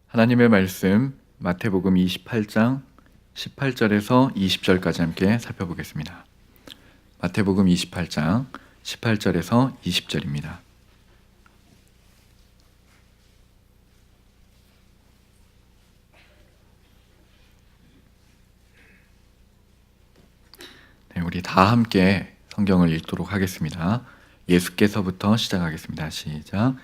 하나님의 말씀 마태복음 28장 18절에서 20절까지 함께 살펴보겠습니다. 마태복음 28장 18절에서 20절입니다. 네, 우리 다 함께 성경을 읽도록 하겠습니다. 예수께서부터 시작하겠습니다. 시작.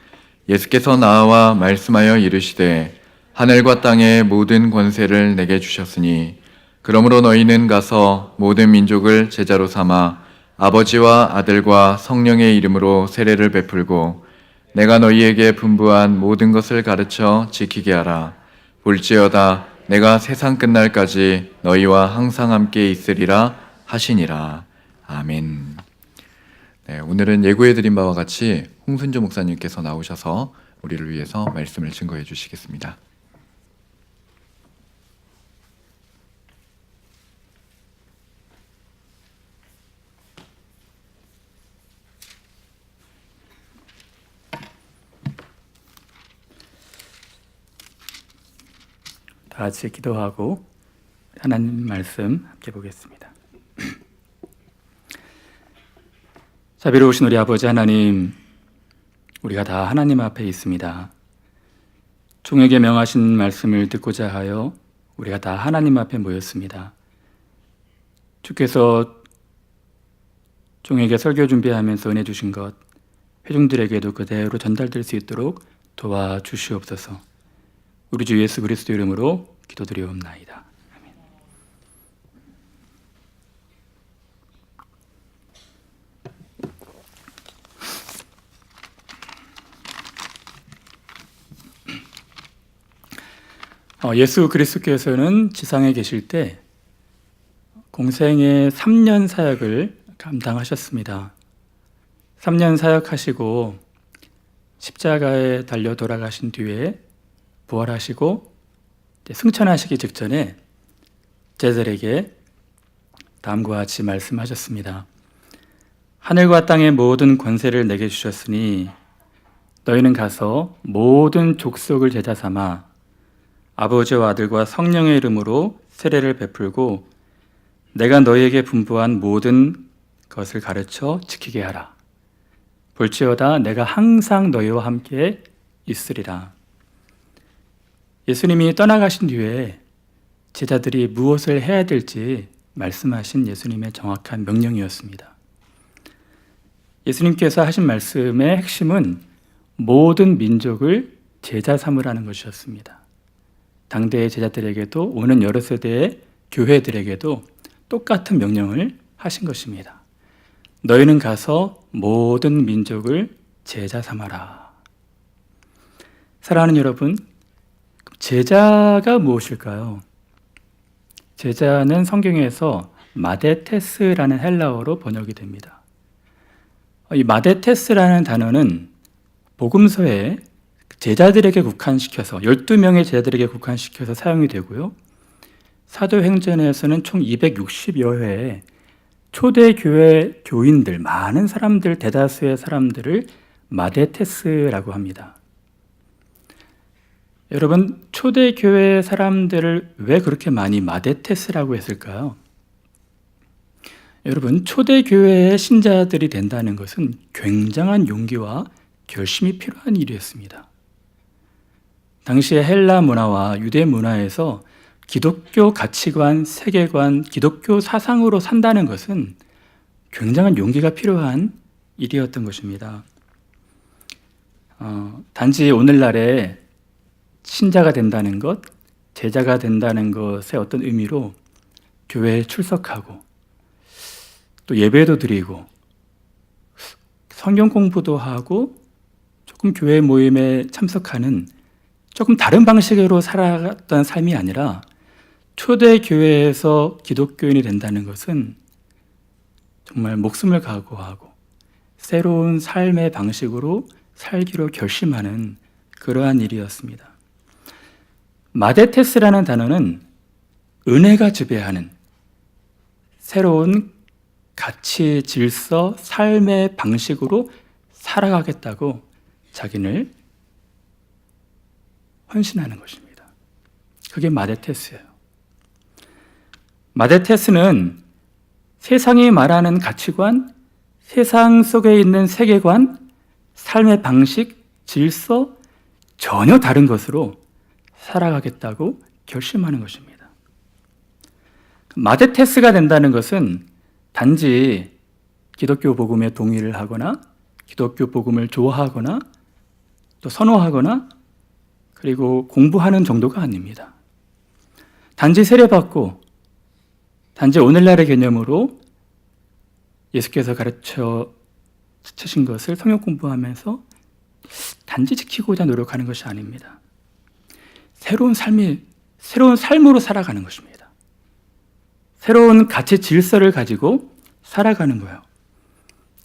예수께서 나와 말씀하여 이르시되 하늘과 땅의 모든 권세를 내게 주셨으니 그러므로 너희는 가서 모든 민족을 제자로 삼아 아버지와 아들과 성령의 이름으로 세례를 베풀고 내가 너희에게 분부한 모든 것을 가르쳐 지키게 하라. 볼지어다 내가 세상 끝날까지 너희와 항상 함께 있으리라 하시니라. 아멘. 네, 오늘은 예고해드린 바와 같이 홍순조 목사님께서 나오셔서 우리를 위해서 말씀을 증거해 주시겠습니다. 다 같이 기도하고 하나님 말씀 함께 보겠습니다. 자비로우신 우리 아버지 하나님, 우리가 다 하나님 앞에 있습니다. 종에게 명하신 말씀을 듣고자 하여 우리가 다 하나님 앞에 모였습니다. 주께서 종에게 설교 준비하면서 은혜 주신 것 회중들에게도 그대로 전달될 수 있도록 도와주시옵소서. 우리 주 예수 그리스도 이름으로 기도드리옵나이다. 예수 그리스도께서는 지상에 계실 때 공생의 3년 사역을 감당하셨습니다. 3년 사역하시고 십자가에 달려 돌아가신 뒤에 부활하시고 승천하시기 직전에 제자들에게 다음과 같이 말씀하셨습니다. 하늘과 땅의 모든 권세를 내게 주셨으니 너희는 가서 모든 족속을 제자 삼아 아버지와 아들과 성령의 이름으로 세례를 베풀고 내가 너희에게 분부한 모든 것을 가르쳐 지키게 하라. 볼지어다 내가 항상 너희와 함께 있으리라. 예수님이 떠나가신 뒤에 제자들이 무엇을 해야 될지 말씀하신 예수님의 정확한 명령이었습니다. 예수님께서 하신 말씀의 핵심은 모든 민족을 제자 삼으라는 것이었습니다. 당대의 제자들에게도 오는 여러 세대의 교회들에게도 똑같은 명령을 하신 것입니다. 너희는 가서 모든 민족을 제자 삼아라. 사랑하는 여러분, 제자가 무엇일까요? 제자는 성경에서 마데테스라는 헬라어로 번역이 됩니다. 이 마데테스라는 단어는 복음서에 제자들에게 국한시켜서 12명의 제자들에게 국한시켜서 사용이 되고요. 사도행전에서는 총 260여 회에 초대교회 교인들, 많은 사람들, 대다수의 사람들을 마데테스라고 합니다. 여러분, 초대교회 사람들을 왜 그렇게 많이 마데테스라고 했을까요? 여러분, 초대교회의 신자들이 된다는 것은 굉장한 용기와 결심이 필요한 일이었습니다. 당시의 헬라 문화와 유대 문화에서 기독교 가치관, 세계관, 기독교 사상으로 산다는 것은 굉장한 용기가 필요한 일이었던 것입니다. 단지 오늘날에 신자가 된다는 것, 제자가 된다는 것의 어떤 의미로 교회에 출석하고 또 예배도 드리고 성경 공부도 하고 조금 교회 모임에 참석하는 조금 다른 방식으로 살아갔던 삶이 아니라 초대교회에서 기독교인이 된다는 것은 정말 목숨을 각오하고 새로운 삶의 방식으로 살기로 결심하는 그러한 일이었습니다. 마데테스라는 단어는 은혜가 지배하는 새로운 가치, 질서, 삶의 방식으로 살아가겠다고 자기를 헌신하는 것입니다. 그게 마데테스예요. 마데테스는 세상이 말하는 가치관, 세상 속에 있는 세계관, 삶의 방식, 질서 전혀 다른 것으로 살아가겠다고 결심하는 것입니다. 마데테스가 된다는 것은 단지 기독교 복음에 동의를 하거나 기독교 복음을 좋아하거나 또 선호하거나 그리고 공부하는 정도가 아닙니다. 단지 세례받고 단지 오늘날의 개념으로 예수께서 가르쳐 주신 것을 성경 공부하면서 단지 지키고자 노력하는 것이 아닙니다. 새로운 삶으로 살아가는 것입니다. 새로운 가치 질서를 가지고 살아가는 거예요.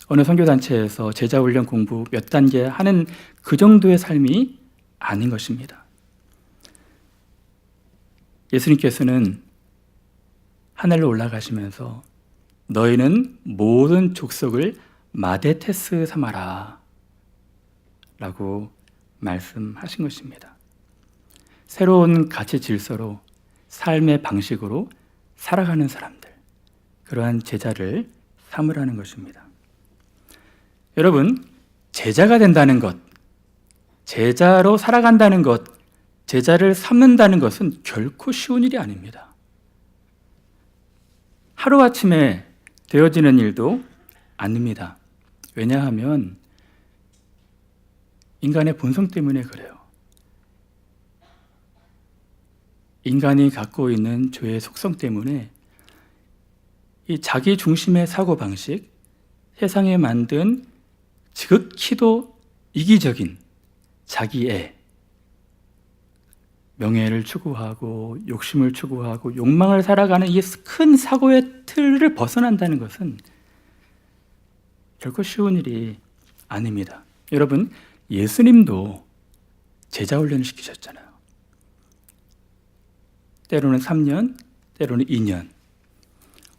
어느 선교단체에서 제자훈련 공부 몇 단계 하는 그 정도의 삶이 아닌 것입니다. 예수님께서는 하늘로 올라가시면서 너희는 모든 족속을 마데테스 삼아라 라고 말씀하신 것입니다. 새로운 가치 질서로 삶의 방식으로 살아가는 사람들, 그러한 제자를 삼으라는 것입니다. 여러분, 제자가 된다는 것, 제자로 살아간다는 것, 제자를 삼는다는 것은 결코 쉬운 일이 아닙니다. 하루아침에 되어지는 일도 아닙니다. 왜냐하면 인간의 본성 때문에 그래요. 인간이 갖고 있는 죄의 속성 때문에 이 자기 중심의 사고방식, 세상에 만든 지극히도 이기적인 자기애, 명예를 추구하고 욕심을 추구하고 욕망을 살아가는 이 큰 사고의 틀을 벗어난다는 것은 결코 쉬운 일이 아닙니다. 여러분, 예수님도 제자 훈련을 시키셨잖아요. 때로는 3년, 때로는 2년.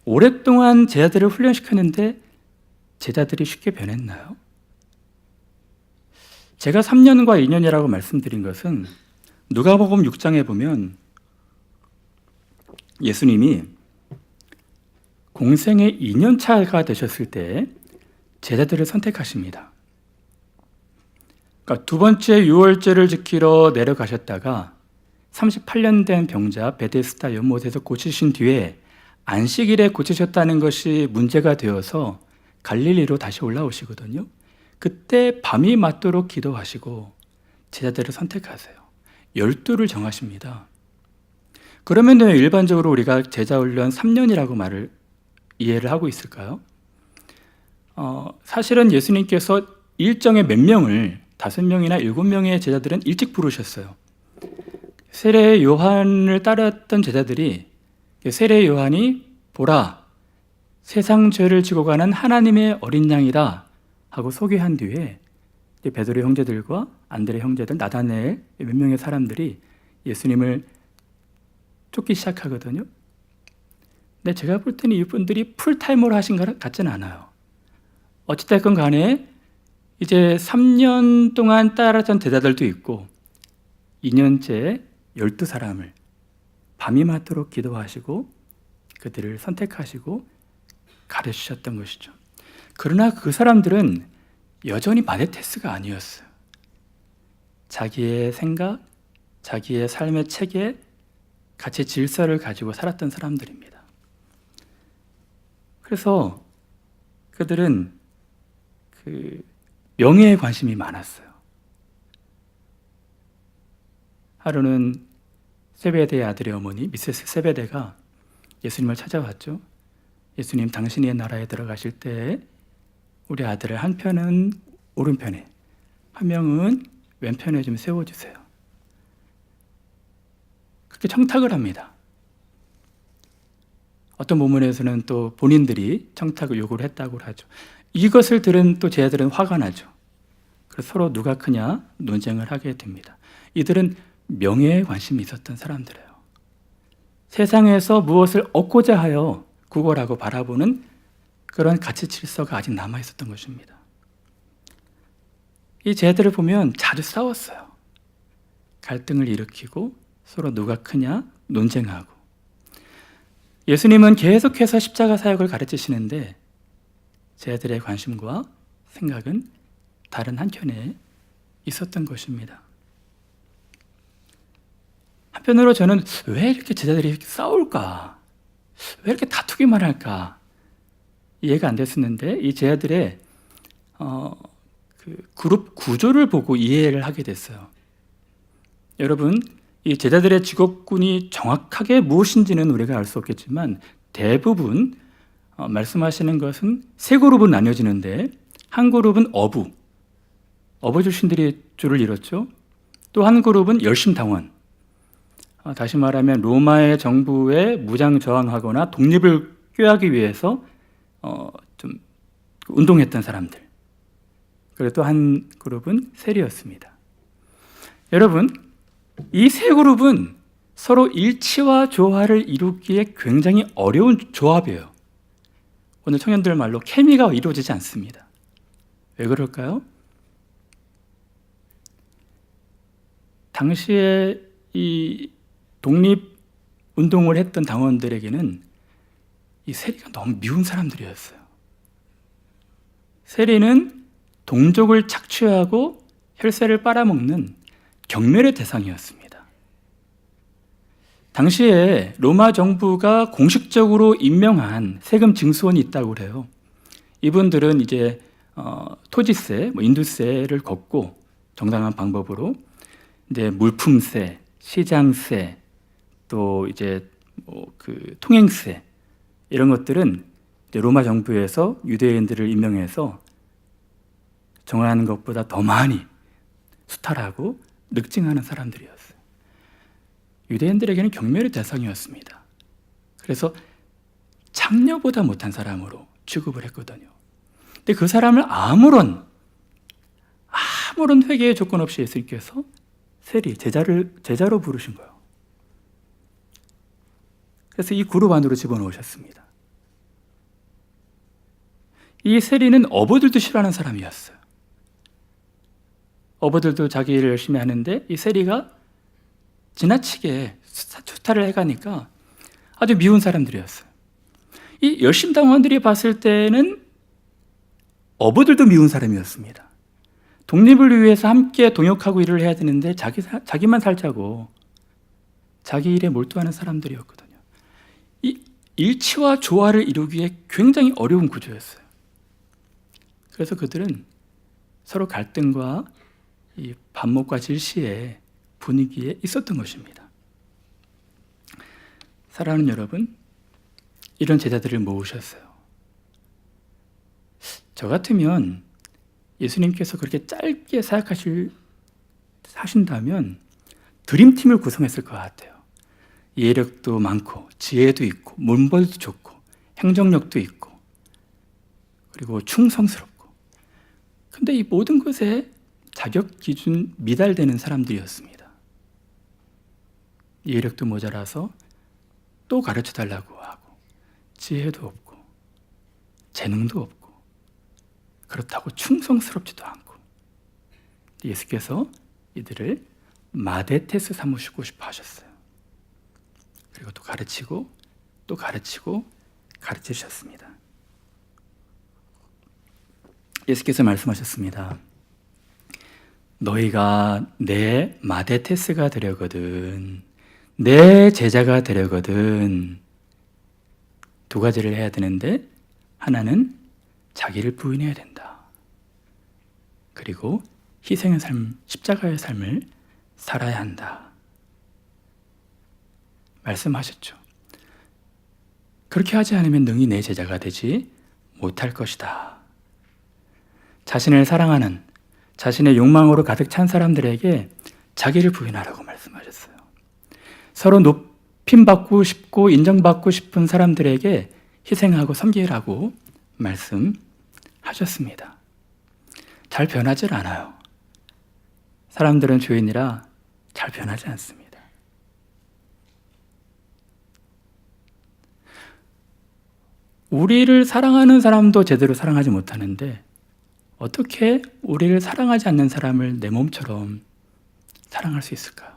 오랫동안 제자들을 훈련시켰는데 제자들이 쉽게 변했나요? 제가 3년과 2년이라고 말씀드린 것은 누가복음 6장에 보면 예수님이 공생의 2년차가 되셨을 때 제자들을 선택하십니다. 그러니까 두 번째 유월절을 지키러 내려가셨다가 38년 된 병자 베데스다 연못에서 고치신 뒤에 안식일에 고치셨다는 것이 문제가 되어서 갈릴리로 다시 올라오시거든요. 그때 밤이 맞도록 기도하시고 제자들을 선택하세요. 12를 정하십니다. 그러면 왜 일반적으로 우리가 제자훈련 3년이라고 이해를 하고 있을까요? 사실은 예수님께서 일정의 몇 명을 5명이나 7명의 제자들은 일찍 부르셨어요. 세례 요한을 따랐던 제자들이 세례 요한이 보라 세상 죄를 지고 가는 하나님의 어린 양이다 하고 소개한 뒤에 베드로 형제들과 안드레 형제들, 나다나엘 몇 명의 사람들이 예수님을 쫓기 시작하거든요. 근데 제가 볼 때는 이분들이 풀타임으로 하신 것 같지는 않아요. 어찌됐건 간에 이제 3년 동안 따랐던 제자들도 있고 2년째 12사람을 밤이 맞도록 기도하시고 그들을 선택하시고 가르치셨던 것이죠. 그러나 그 사람들은 여전히 마데테스가 아니었어요. 자기의 생각, 자기의 삶의 체계, 가치 질서를 가지고 살았던 사람들입니다. 그래서 그들은 명예에 관심이 많았어요. 하루는 세베대의 아들의 어머니 미세스 세베대가 예수님을 찾아왔죠. 예수님, 당신의 나라에 들어가실 때 우리 아들을 한 편은 오른편에, 한 명은 왼편에 좀 세워주세요. 그렇게 청탁을 합니다. 어떤 본문에서는 또 본인들이 청탁을 요구를 했다고 하죠. 이것을 들은 또 제자들은 화가 나죠. 그래서 서로 누가 크냐 논쟁을 하게 됩니다. 이들은 명예에 관심이 있었던 사람들이에요. 세상에서 무엇을 얻고자 하여 구걸하고 바라보는 그런 가치 질서가 아직 남아 있었던 것입니다. 이 제자들을 보면 자주 싸웠어요. 갈등을 일으키고 서로 누가 크냐 논쟁하고, 예수님은 계속해서 십자가 사역을 가르치시는데 제자들의 관심과 생각은 다른 한켠에 있었던 것입니다. 한편으로 저는 왜 이렇게 제자들이 이렇게 싸울까? 왜 이렇게 다투기만 할까? 이해가 안 됐었는데 이 제자들의 그 그룹 구조를 보고 이해를 하게 됐어요. 여러분, 이 제자들의 직업군이 정확하게 무엇인지는 우리가 알 수 없겠지만 대부분 말씀하시는 것은 세 그룹으로 나뉘어지는데, 한 그룹은 어부 출신들이 줄을 이뤘죠. 또 한 그룹은 열심당원, 다시 말하면 로마의 정부에 무장 저항하거나 독립을 꾀하기 위해서 좀 운동했던 사람들. 그리고 또 한 그룹은 세리였습니다. 여러분, 이 세 그룹은 서로 일치와 조화를 이루기에 굉장히 어려운 조합이에요. 오늘 청년들 말로 케미가 이루어지지 않습니다. 왜 그럴까요? 당시에 이 독립운동을 했던 당원들에게는 이 세리가 너무 미운 사람들이었어요. 세리는 동족을 착취하고 혈세를 빨아먹는 경멸의 대상이었습니다. 당시에 로마 정부가 공식적으로 임명한 세금 징수원이 있다고 그래요. 이분들은 이제 토지세, 인두세를 걷고 정당한 방법으로 이제 물품세, 시장세, 또 이제 그 통행세, 이런 것들은 이제 로마 정부에서 유대인들을 임명해서 정하는 것보다 더 많이 수탈하고 늑증하는 사람들이었어요. 유대인들에게는 경멸의 대상이었습니다. 그래서 장녀보다 못한 사람으로 취급을 했거든요. 근데 그 사람을 아무런 회개의 조건 없이 예수님께서 세리, 제자로 부르신 거예요. 그래서 이 그룹 안으로 집어넣으셨습니다. 이 세리는 어부들도 싫어하는 사람이었어요. 어부들도 자기 일을 열심히 하는데 이 세리가 지나치게 수탈을 해가니까 아주 미운 사람들이었어요. 이 열심당원들이 봤을 때는 어부들도 미운 사람이었습니다. 독립을 위해서 함께 동역하고 일을 해야 되는데 자기만 살자고 자기 일에 몰두하는 사람들이었거든요. 이 일치와 조화를 이루기에 굉장히 어려운 구조였어요. 그래서 그들은 서로 갈등과 이 반목과 질시의 분위기에 있었던 것입니다. 사랑하는 여러분, 이런 제자들을 모으셨어요. 저 같으면 예수님께서 그렇게 짧게 사역하신다면 드림팀을 구성했을 것 같아요. 예력도 많고 지혜도 있고 문벌도 좋고 행정력도 있고 그리고 충성스럽고, 근데 이 모든 것에 자격 기준 미달되는 사람들이었습니다. 예력도 모자라서 또 가르쳐 달라고 하고 지혜도 없고 재능도 없고 그렇다고 충성스럽지도 않고, 예수께서 이들을 마데테스 삼으시고 싶어 하셨어요. 그리고 또 가르치고 또 가르치고 가르치셨습니다. 예수께서 말씀하셨습니다. 너희가 내 마데테스가 되려거든, 내 제자가 되려거든 두 가지를 해야 되는데, 하나는 자기를 부인해야 된다. 그리고 희생의 삶, 십자가의 삶을 살아야 한다. 말씀하셨죠. 그렇게 하지 않으면 능히 내 제자가 되지 못할 것이다. 자신을 사랑하는, 자신의 욕망으로 가득 찬 사람들에게 자기를 부인하라고 말씀하셨어요. 서로 높임받고 싶고 인정받고 싶은 사람들에게 희생하고 섬기라고 말씀하셨습니다. 잘 변하질 않아요. 사람들은 죄인이라 잘 변하지 않습니다. 우리를 사랑하는 사람도 제대로 사랑하지 못하는데 어떻게 우리를 사랑하지 않는 사람을 내 몸처럼 사랑할 수 있을까요?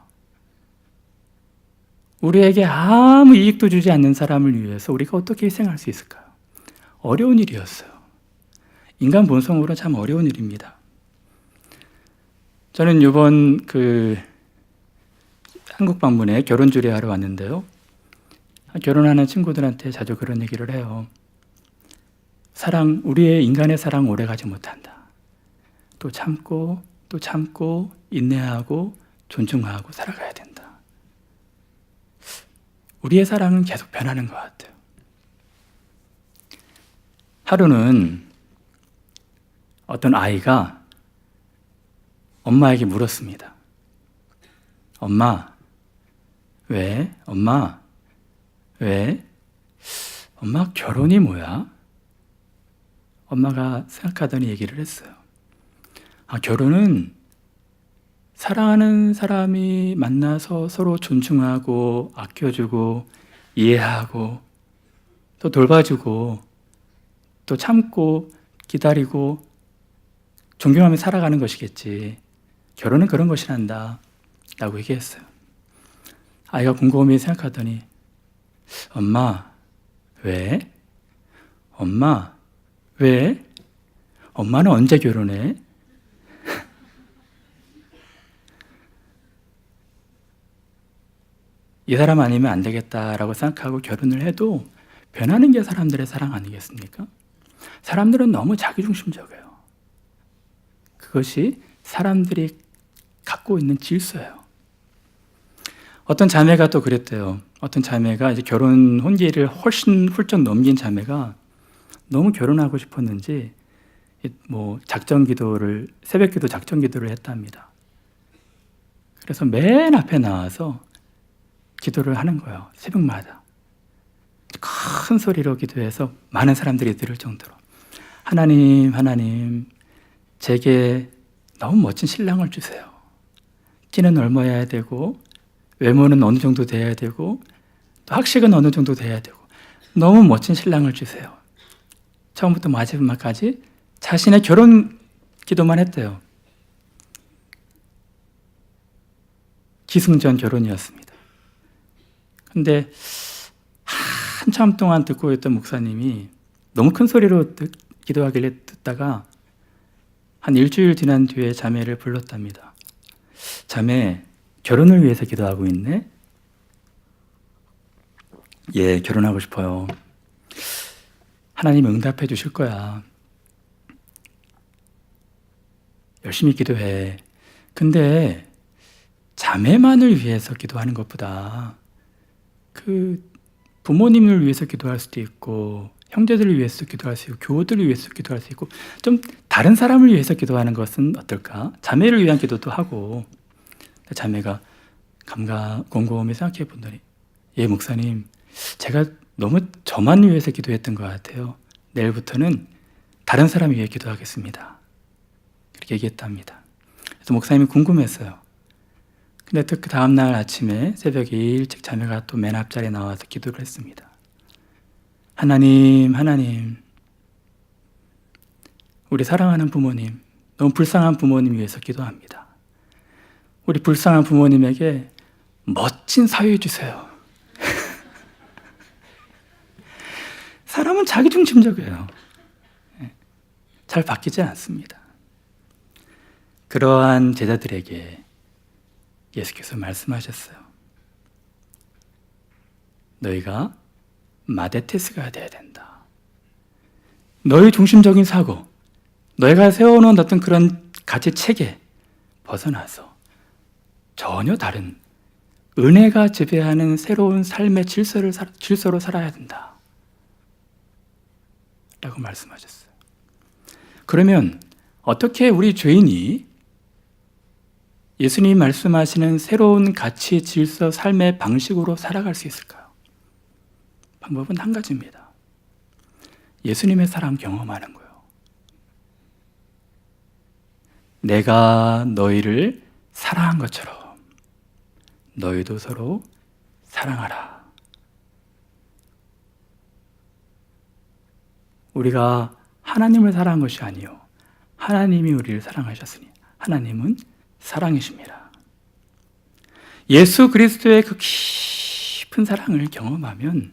우리에게 아무 이익도 주지 않는 사람을 위해서 우리가 어떻게 희생할 수 있을까요? 어려운 일이었어요. 인간 본성으로 참 어려운 일입니다. 저는 이번 한국 방문에 결혼 주례하러 왔는데요. 결혼하는 친구들한테 자주 그런 얘기를 해요. 우리의 인간의 사랑 오래 가지 못한다. 또 참고 인내하고 존중하고 살아가야 된다. 우리의 사랑은 계속 변하는 것 같아요. 하루는 어떤 아이가 엄마에게 물었습니다. 엄마, 왜? 엄마, 왜? 엄마, 결혼이 뭐야? 엄마가 생각하더니 얘기를 했어요. 결혼은 사랑하는 사람이 만나서 서로 존중하고 아껴주고 이해하고 또 돌봐주고 또 참고 기다리고 존경하며 살아가는 것이겠지. 결혼은 그런 것이란다 라고 얘기했어요. 아이가 곰곰이 생각하더니 엄마, 왜? 엄마, 왜? 엄마는 언제 결혼해? 이 사람 아니면 안 되겠다라고 생각하고 결혼을 해도 변하는 게 사람들의 사랑 아니겠습니까? 사람들은 너무 자기중심적이에요. 그것이 사람들이 갖고 있는 질서예요. 어떤 자매가 또 그랬대요. 어떤 자매가 이제 결혼 혼기를 훨씬 훌쩍 넘긴 자매가 너무 결혼하고 싶었는지 새벽 기도 작정 기도를 했답니다. 그래서 맨 앞에 나와서 기도를 하는 거예요. 새벽마다. 큰 소리로 기도해서 많은 사람들이 들을 정도로. 하나님, 제게 너무 멋진 신랑을 주세요. 끼는 넓어야 되고, 외모는 어느 정도 돼야 되고, 또 학식은 어느 정도 돼야 되고, 너무 멋진 신랑을 주세요. 처음부터 마지막까지 자신의 결혼 기도만 했대요. 기승전 결혼이었습니다. 근데 한참 동안 듣고 있던 목사님이 너무 큰 소리로 기도하길래 듣다가 한 일주일 지난 뒤에 자매를 불렀답니다. 자매, 결혼을 위해서 기도하고 있네? 예, 결혼하고 싶어요. 하나님 응답해 주실 거야. 열심히 기도해. 근데 자매만을 위해서 기도하는 것보다 부모님을 위해서 기도할 수도 있고 형제들을 위해서 기도할 수 있고 교우들을 위해서 기도할 수 있고 좀 다른 사람을 위해서 기도하는 것은 어떨까? 자매를 위한 기도도 하고. 자매가 곰곰이 생각해 본더니 예, 목사님, 제가 너무 저만 위해서 기도했던 것 같아요. 내일부터는 다른 사람 위해 기도하겠습니다. 그렇게 얘기했답니다. 그래서 목사님이 궁금했어요. 근데 또 그 다음날 아침에 새벽에 일찍 자매가 또 맨 앞자리에 나와서 기도를 했습니다. 하나님, 우리 사랑하는 부모님, 너무 불쌍한 부모님 위해서 기도합니다. 우리 불쌍한 부모님에게 멋진 사위 주세요. 사람은 자기중심적이에요. 잘 바뀌지 않습니다. 그러한 제자들에게 예수께서 말씀하셨어요. 너희가 마데테스가 되어야 된다. 너희 중심적인 사고, 너희가 세워놓은 어떤 그런 가치 체계 벗어나서 전혀 다른 은혜가 지배하는 새로운 삶의 질서로 살아야 된다. 라고 말씀하셨어요. 그러면 어떻게 우리 죄인이 예수님이 말씀하시는 새로운 가치, 질서, 삶의 방식으로 살아갈 수 있을까요? 방법은 한 가지입니다. 예수님의 사랑 경험하는 거예요. 내가 너희를 사랑한 것처럼 너희도 서로 사랑하라. 우리가 하나님을 사랑한 것이 아니요, 하나님이 우리를 사랑하셨으니 하나님은 사랑이십니다. 예수 그리스도의 그 큰 사랑을 경험하면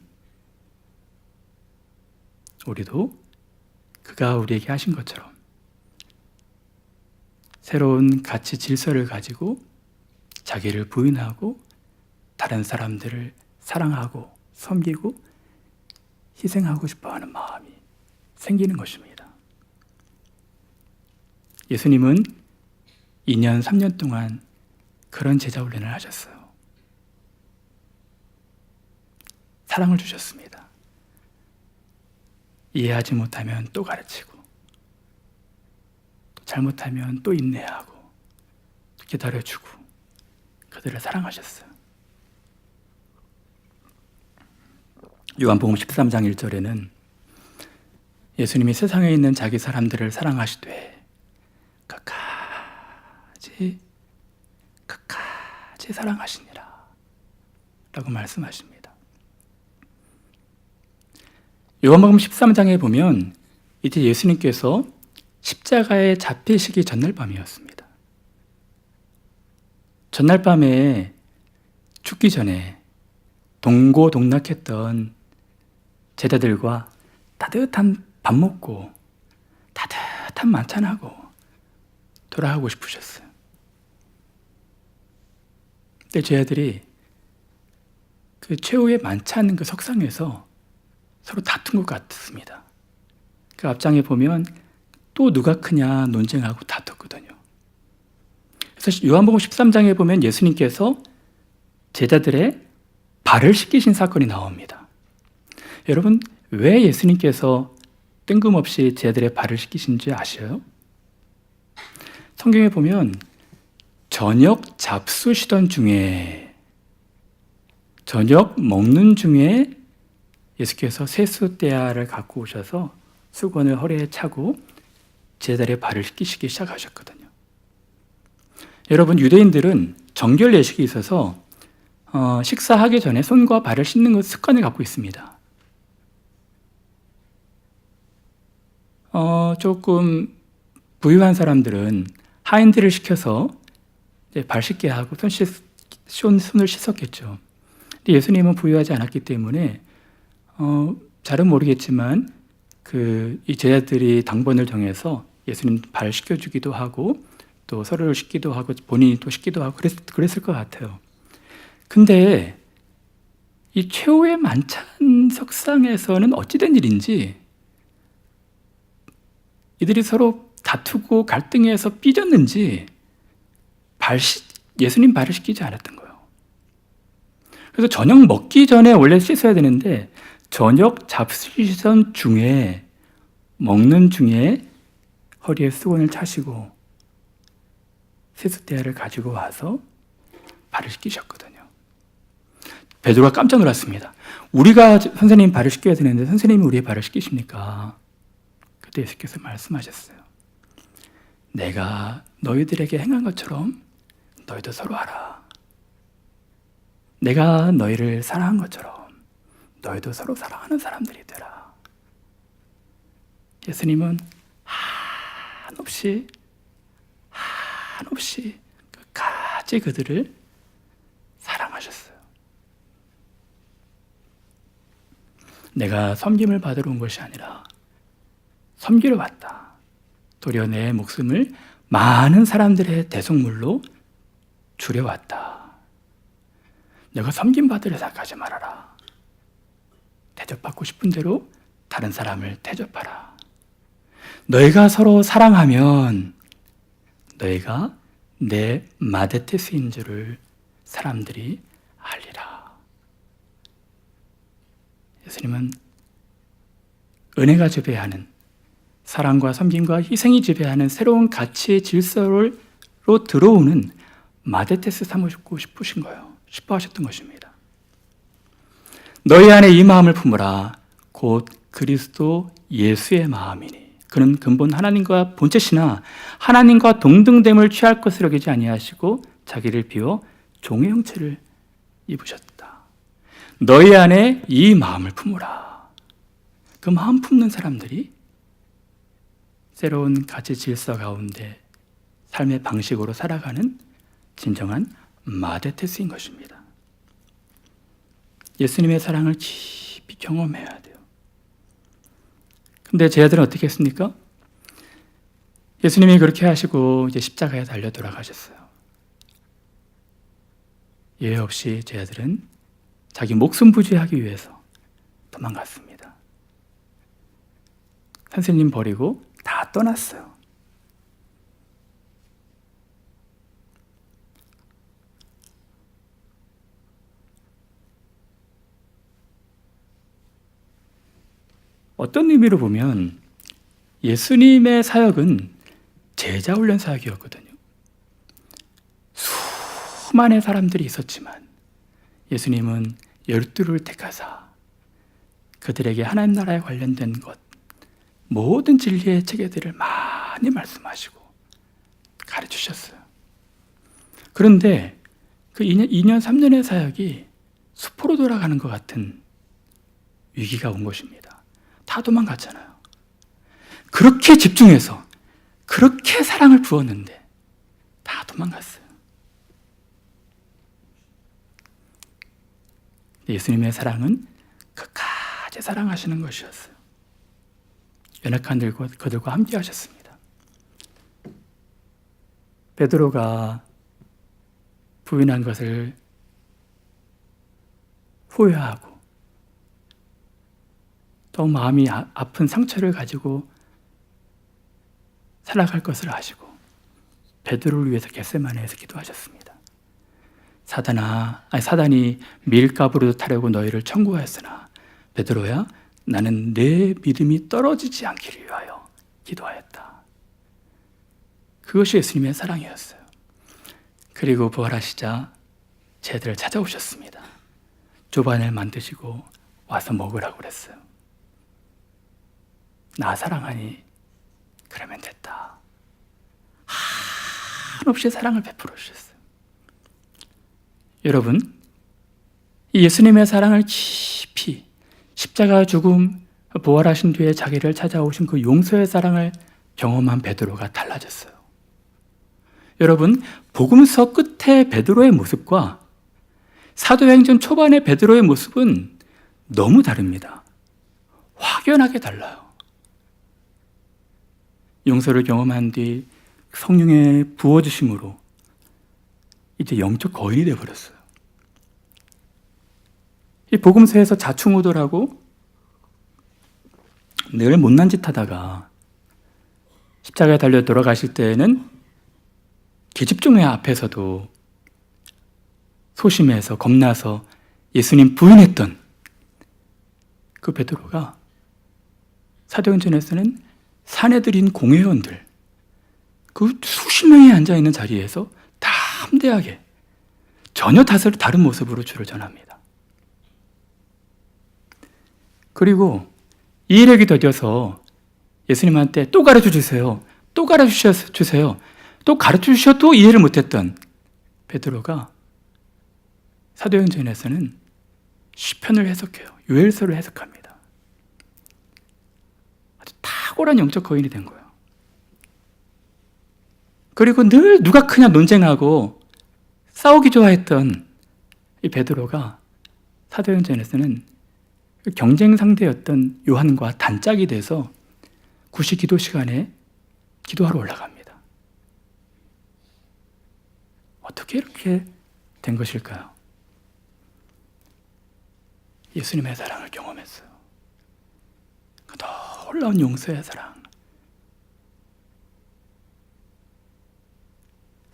우리도 그가 우리에게 하신 것처럼 새로운 가치 질서를 가지고 자기를 부인하고 다른 사람들을 사랑하고 섬기고 희생하고 싶어하는 마음이 생기는 것입니다. 예수님은 2년, 3년 동안 그런 제자 훈련을 하셨어요. 사랑을 주셨습니다. 이해하지 못하면 또 가르치고, 또 잘못하면 또 인내하고, 또 기다려주고, 그들을 사랑하셨어요. 요한복음 13장 1절에는 예수님이 세상에 있는 자기 사람들을 사랑하시되 끝까지 사랑하시니라 라고 말씀하십니다. 요한복음 13장에 보면 이제 예수님께서 십자가에 잡히시기 전날 밤이었습니다. 전날 밤에 죽기 전에 동고동락했던 제자들과 따뜻한 밥 먹고 따뜻한 만찬하고 돌아가고 싶으셨어요. 근데 제자들이 그 최후의 만찬 그 석상에서 서로 다툰 것 같습니다. 그 앞장에 보면 또 누가 크냐 논쟁하고 다퉜거든요. 그래서 요한복음 13장에 보면 예수님께서 제자들의 발을 씻기신 사건이 나옵니다. 여러분, 왜 예수님께서 뜬금없이 제자들의 발을 씻기신지 아셔요? 성경에 보면 저녁 잡수시던 중에, 저녁 먹는 중에 예수께서 세숫대야를 갖고 오셔서 수건을 허리에 차고 제자들의 발을 씻기시기 시작하셨거든요. 여러분, 유대인들은 정결 예식이 있어서 식사하기 전에 손과 발을 씻는 것 습관을 갖고 있습니다. 조금 부유한 사람들은 하인들을 시켜서 발 씻게 하고 손을 씻었겠죠. 근데 예수님은 부유하지 않았기 때문에 잘은 모르겠지만 이 제자들이 당번을 정해서 예수님 발 씻겨주기도 하고 또 서로를 씻기도 하고 본인이 또 씻기도 하고 그랬을 것 같아요. 근데 이 최후의 만찬 석상에서는 어찌된 일인지 이들이 서로 다투고 갈등해서 삐졌는지 예수님 발을 씻기지 않았던 거예요. 그래서 저녁 먹기 전에 원래 씻어야 되는데 저녁 잡수시던 중에 먹는 중에 허리에 수건을 차시고 세숫대야를 가지고 와서 발을 씻기셨거든요. 베드로가 깜짝 놀랐습니다. 우리가 선생님 발을 씻겨야 되는데 선생님이 우리의 발을 씻기십니까? 그때 예수께서 말씀하셨어요. 내가 너희들에게 행한 것처럼 너희도 서로 하라. 내가 너희를 사랑한 것처럼 너희도 서로 사랑하는 사람들이 되라. 예수님은 한없이 끝까지 그들을 사랑하셨어요. 내가 섬김을 받으러 온 것이 아니라 섬기러 왔다. 도리어 내 목숨을 많은 사람들의 대속물로 줄여왔다. 내가 섬김 받으려 생각하지 말아라. 대접받고 싶은 대로 다른 사람을 대접하라. 너희가 서로 사랑하면 너희가 내 마데테스인 줄을 사람들이 알리라. 예수님은 은혜가 지배하는, 사랑과 섬김과 희생이 지배하는 새로운 가치의 질서로 들어오는 마데테스 삼으시고 싶으신 거예요. 싶어 하셨던 것입니다. 너희 안에 이 마음을 품으라. 곧 그리스도 예수의 마음이니. 그는 근본 하나님과 본체시나 하나님과 동등됨을 취할 것을 여기지 아니하시고 자기를 비워 종의 형체를 입으셨다. 너희 안에 이 마음을 품으라. 그 마음 품는 사람들이 새로운 가치 질서 가운데 삶의 방식으로 살아가는 진정한 마데테스인 것입니다. 예수님의 사랑을 깊이 경험해야 돼요. 근데 제 아들은 어떻게 했습니까? 예수님이 그렇게 하시고 이제 십자가에 달려 돌아가셨어요. 예외 없이 제 아들은 자기 목숨 부지하기 위해서 도망갔습니다. 선생님 버리고 다 떠났어요. 어떤 의미로 보면 예수님의 사역은 제자 훈련 사역이었거든요. 수많은 사람들이 있었지만 예수님은 12를 택하사 그들에게 하나님 나라에 관련된 것, 모든 진리의 체계들을 많이 말씀하시고 가르치셨어요. 그런데 그 2년, 3년의 사역이 수포로 돌아가는 것 같은 위기가 온 것입니다. 다 도망갔잖아요. 그렇게 집중해서 그렇게 사랑을 부었는데 다 도망갔어요. 예수님의 사랑은 끝까지 사랑하시는 것이었어요. 연약한 그들과 함께 하셨습니다. 베드로가 부인한 것을 후회하고 또 마음이 아픈 상처를 가지고 살아갈 것을 아시고 베드로를 위해서 겟세마네에서 기도하셨습니다. 사단이 밀가부르도 타려고 너희를 청구하였으나 베드로야 나는 내 믿음이 떨어지지 않기를 위하여 기도하였다. 그것이 예수님의 사랑이었어요. 그리고 부활하시자 제들을 찾아오셨습니다. 조반을 만드시고 와서 먹으라고 그랬어요. 나 사랑하니 그러면 됐다. 한없이 사랑을 베풀어 주셨어요. 여러분, 이 예수님의 사랑을 깊이 십자가 죽음, 부활하신 뒤에 자기를 찾아오신 그 용서의 사랑을 경험한 베드로가 달라졌어요. 여러분, 복음서 끝에 베드로의 모습과 사도행전 초반의 베드로의 모습은 너무 다릅니다. 확연하게 달라요. 용서를 경험한 뒤 성령의 부어주심으로 이제 영적 거인이 되어버렸어요. 이 복음서에서 자충우돌하고 늘 못난 짓 하다가 십자가에 달려 돌아가실 때에는 계집종의 앞에서도 소심해서 겁나서 예수님 부인했던 그 베드로가 사도행전에서는 사내들인 공회원들, 그 수십 명이 앉아있는 자리에서 다 함대하게 전혀 다른 모습으로 주를 전합니다. 그리고 이 일에 더뎌서 예수님한테 또 가르쳐 주세요. 또 가르쳐 주세요. 또 가르쳐 주셔도 이해를 못했던 베드로가 사도행전에서는 시편을 해석해요. 요엘서를 해석합니다. 아주 탁월한 영적 거인이 된 거예요. 그리고 늘 누가 크냐 논쟁하고 싸우기 좋아했던 이 베드로가 사도행전에서는 경쟁 상대였던 요한과 단짝이 돼서 구시 기도 시간에 기도하러 올라갑니다. 어떻게 이렇게 된 것일까요? 예수님의 사랑을 경험했어요. 그 놀라운 용서의 사랑.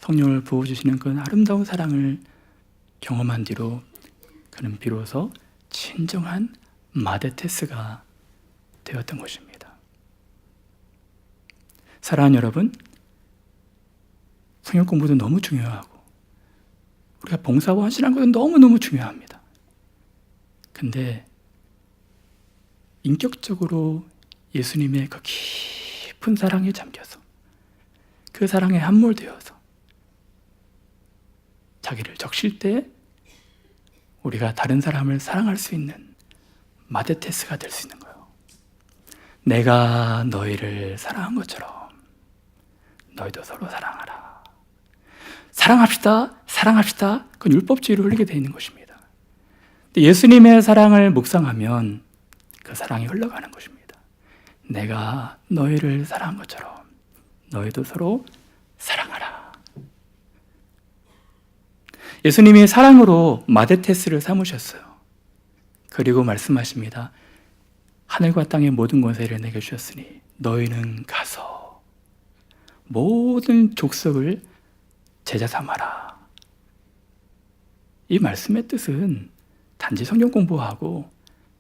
성령을 부어주시는 그 아름다운 사랑을 경험한 뒤로 그는 비로소 진정한 마데테스가 되었던 것입니다. 사랑하는 여러분, 성경 공부도 너무 중요하고 우리가 봉사와 헌신하는 것도 너무너무 중요합니다. 근데 인격적으로 예수님의 그 깊은 사랑에 잠겨서 그 사랑에 함몰되어서 자기를 적실 때 우리가 다른 사람을 사랑할 수 있는 마데테스가 될 수 있는 거예요. 내가 너희를 사랑한 것처럼 너희도 서로 사랑하라. 사랑합시다. 그건 율법주의를 흘리게 되어 있는 것입니다. 예수님의 사랑을 묵상하면 그 사랑이 흘러가는 것입니다. 내가 너희를 사랑한 것처럼 너희도 서로 사랑하라. 예수님이 사랑으로 마데테스를 삼으셨어요. 그리고 말씀하십니다. 하늘과 땅의 모든 권세를 내게 주셨으니 너희는 가서 모든 족속을 제자 삼아라. 이 말씀의 뜻은 단지 성경 공부하고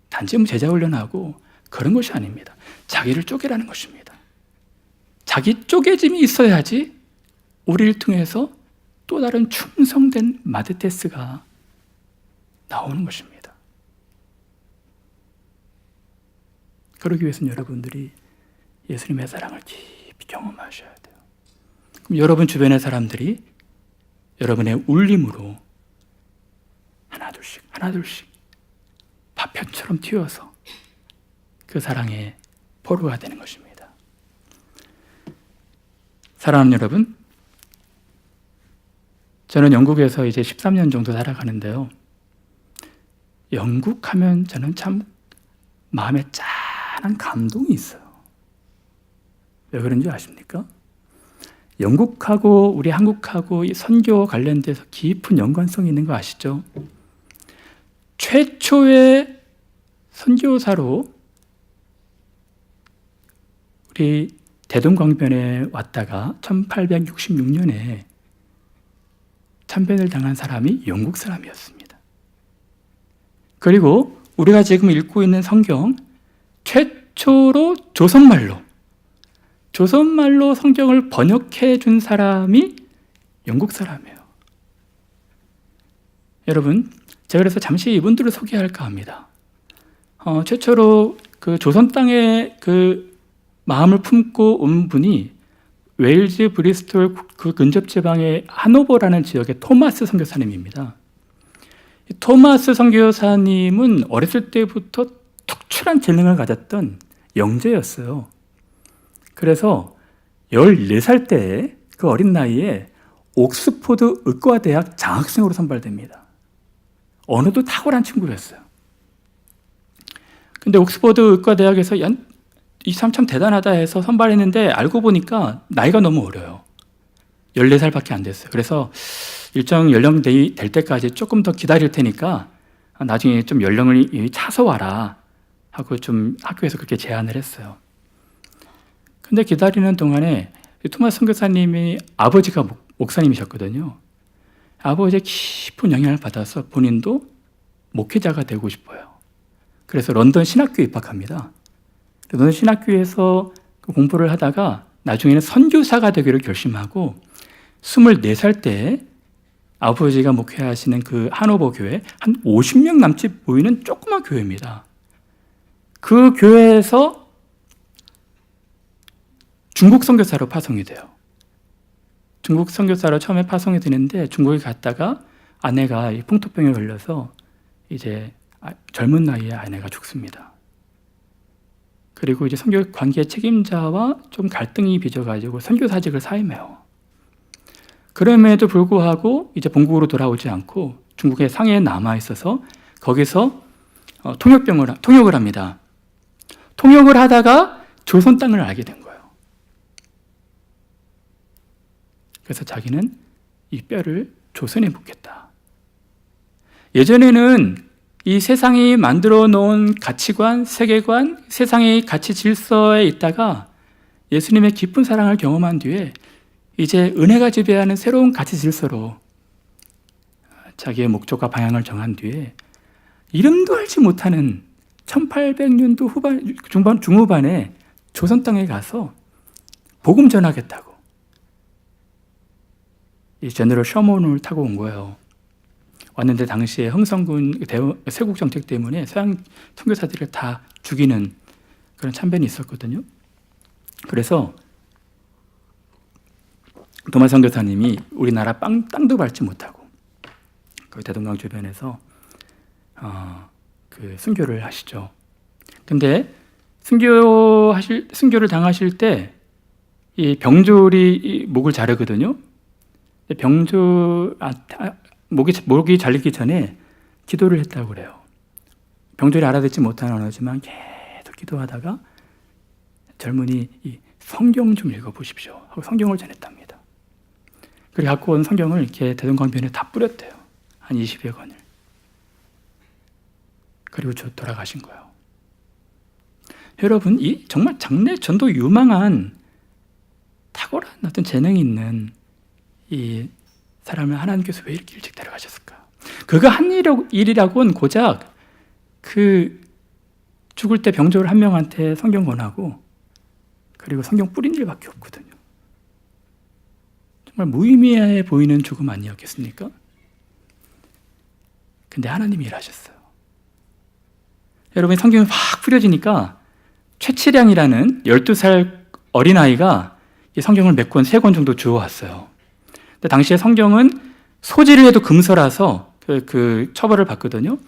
단지 제자 훈련하고 그런 것이 아닙니다. 자기를 쪼개라는 것입니다. 자기 쪼개짐이 있어야지 우리를 통해서 또 다른 충성된 마데테스가 나오는 것입니다. 그러기 위해서는 여러분들이 예수님의 사랑을 깊이 경험하셔야 돼요. 그럼 여러분 주변의 사람들이 여러분의 울림으로 하나둘씩 파편처럼 튀어서 그 사랑의 포로가 되는 것입니다. 사랑하는 여러분, 저는 영국에서 이제 13년 정도 살아가는데요. 영국 하면 저는 참 마음에 짠한 감동이 있어요. 왜 그런지 아십니까? 영국하고 우리 한국하고 이 선교 관련돼서 깊은 연관성이 있는 거 아시죠? 최초의 선교사로 우리 대동강변에 왔다가 1866년에 참변을 당한 사람이 영국 사람이었습니다. 그리고 우리가 지금 읽고 있는 성경 최초로 조선말로 성경을 번역해 준 사람이 영국 사람이에요. 여러분, 제가 그래서 잠시 이분들을 소개할까 합니다. 최초로 그 조선 땅에 그 마음을 품고 온 분이 웨일즈, 브리스톨 그 근접 지방의 하노버라는 지역의 토마스 선교사님입니다. 토마스 선교사님은 어렸을 때부터 특출한 재능을 가졌던 영재였어요. 그래서 14살 때 그 어린 나이에 옥스포드 의과대학 장학생으로 선발됩니다. 언어도 탁월한 친구였어요. 근데 옥스포드 의과대학에서 이 사람 참 대단하다 해서 선발했는데 알고 보니까 나이가 너무 어려요. 14살밖에 안 됐어요. 그래서 일정 연령이 될 때까지 조금 더 기다릴 테니까 나중에 좀 연령을 차서 와라 하고 좀 학교에서 그렇게 제안을 했어요. 근데 기다리는 동안에 토마스 선교사님이 아버지가 목사님이셨거든요. 아버지의 깊은 영향을 받아서 본인도 목회자가 되고 싶어요. 그래서 런던 신학교에 입학합니다. 런던 신학교에서 공부를 하다가 나중에는 선교사가 되기로 결심하고 24살 때 아버지가 목회하시는 그 하노버 교회, 한 50명 남짓 보이는 조그만 교회입니다. 그 교회에서 중국 선교사로 파송이 돼요. 중국 선교사로 처음에 파송이 되는데 중국에 갔다가 아내가 풍토병에 걸려서 이제 젊은 나이에 아내가 죽습니다. 그리고 이제 선교 관계 책임자와 좀 갈등이 빚어가지고 선교사직을 사임해요. 그럼에도 불구하고 이제 본국으로 돌아오지 않고 중국의 상해에 남아 있어서 거기서 통역을 합니다. 통역을 하다가 조선 땅을 알게 된 거예요. 그래서 자기는 이 뼈를 조선에 묻겠다. 예전에는 이 세상이 만들어 놓은 가치관, 세계관, 세상의 가치 질서에 있다가 예수님의 깊은 사랑을 경험한 뒤에 이제 은혜가 지배하는 새로운 가치 질서로 자기의 목적과 방향을 정한 뒤에 이름도 알지 못하는 1800년도 중후반에 조선 땅에 가서 복음 전하겠다고 이 제너럴 셔먼을 타고 온 거예요. 왔는데 당시에 흥성군 세국 정책 때문에 서양 선교사들을 다 죽이는 그런 참변이 있었거든요. 그래서 도마 선교사님이 우리나라 땅도 밟지 못하고 그 대동강 주변에서 그 순교를 하시죠. 근데 순교를 당하실 때 이 병졸이 목을 자르거든요. 목이 잘리기 전에 기도를 했다고 그래요. 병졸이 알아듣지 못하는 언어지만 계속 기도하다가 젊은이 이 성경 좀 읽어보십시오 하고 성경을 전했답니다. 그리고 갖고 온 성경을 이렇게 대동강변에 다 뿌렸대요. 한 20여 권을. 그리고 돌아가신 거예요. 여러분, 이 정말 장래 전도 유망한 탁월한 어떤 재능이 있는 이 사람을 하나님께서 왜 이렇게 일찍 데려가셨을까? 그가 한 일이라고는 고작 그 죽을 때 병졸 한 명한테 성경 권하고 그리고 성경 뿌린 일밖에 없거든요. 정말 무의미해 보이는 죽음 아니었겠습니까? 근데 하나님이 일하셨어요. 여러분, 성경이 확 뿌려지니까 최치량이라는 12살 어린아이가 이 성경을 몇 권, 3권 정도 주워왔어요. 근데 당시에 성경은 소지를 해도 금서라서 그 처벌을 받거든요.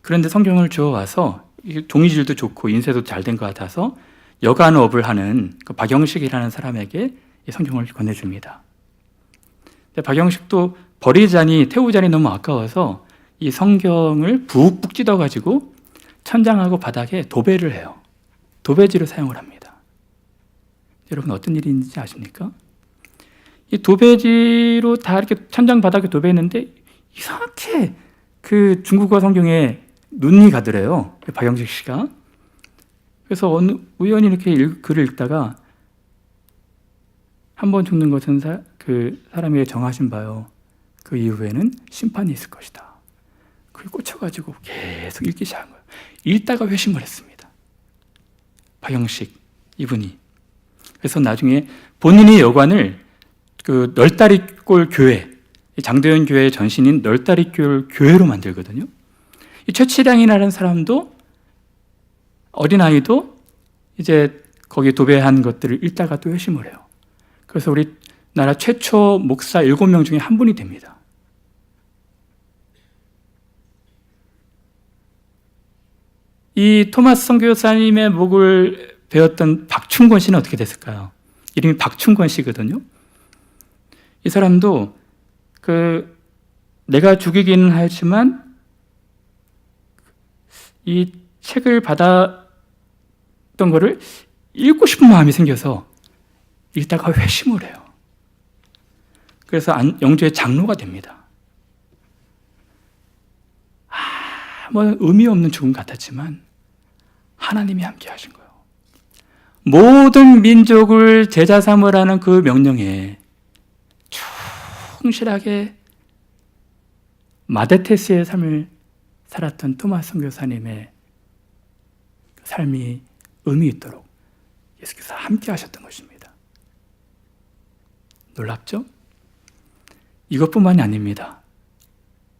그런데 성경을 주워와서 종이질도 좋고 인쇄도 잘 된 것 같아서 여간업을 하는 그 박영식이라는 사람에게 이 성경을 건네줍니다. 근데 박영식도 버리자니 태우자니 너무 아까워서 이 성경을 북북 찢어가지고 천장하고 바닥에 도배를 해요. 도배지로 사용을 합니다. 여러분, 어떤 일인지 아십니까? 이 도배지로 다 이렇게 천장 바닥에 도배했는데 이상하게 그 중국어 성경에 눈이 가더래요. 박영식 씨가. 그래서 우연히 이렇게 글을 읽다가 한 번 죽는 것은 그 사람에게 정하신 바요. 그 이후에는 심판이 있을 것이다. 그게 꽂혀가지고 계속 읽기 시작한 거예요. 읽다가 회심을 했습니다. 박영식 이분이. 그래서 나중에 본인의 여관을 그 널다리골 교회, 장도연 교회의 전신인 널다리골 교회로 만들거든요. 이 최치량이라는 사람도 어린아이도 이제 거기 도배한 것들을 읽다가 또 회심을 해요. 그래서 우리나라 최초 목사 7명 중에 한 분이 됩니다. 이 토마스 선교사님의 목을 배웠던 박충권 씨는 어떻게 됐을까요? 이름이 박충권 씨거든요. 이 사람도 내가 죽이기는 하였지만 이 책을 받았던 거를 읽고 싶은 마음이 생겨서 읽다가 회심을 해요. 그래서 영주의 장로가 됩니다. 뭐 의미 없는 죽음 같았지만 하나님이 함께 하신 거예요. 모든 민족을 제자 삼으라는 그 명령에 충실하게 마데테스의 삶을 살았던 토마스 선교사님의 삶이 의미 있도록 예수께서 함께 하셨던 것입니다. 놀랍죠? 이것뿐만이 아닙니다.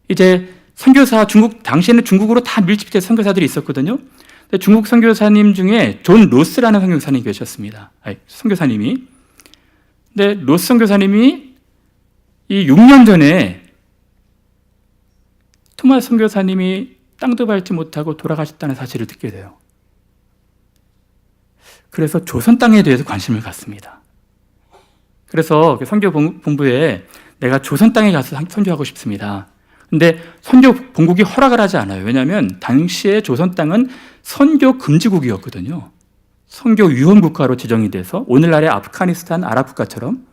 이제 선교사 당시에는 중국으로 다 밀집된 선교사들이 있었거든요. 근데 중국 선교사님 중에 존 로스라는 선교사님이 계셨습니다. 선교사님이. 근데 로스 선교사님이 이 6년 전에 토마스 선교사님이 땅도 밟지 못하고 돌아가셨다는 사실을 듣게 돼요. 그래서 조선 땅에 대해서 관심을 갖습니다. 그래서 선교 본부에 내가 조선 땅에 가서 선교하고 싶습니다. 근데 선교 본국이 허락을 하지 않아요. 왜냐하면 당시에 조선 땅은 선교 금지국이었거든요. 선교 위험 국가로 지정이 돼서 오늘날의 아프가니스탄, 아랍국가처럼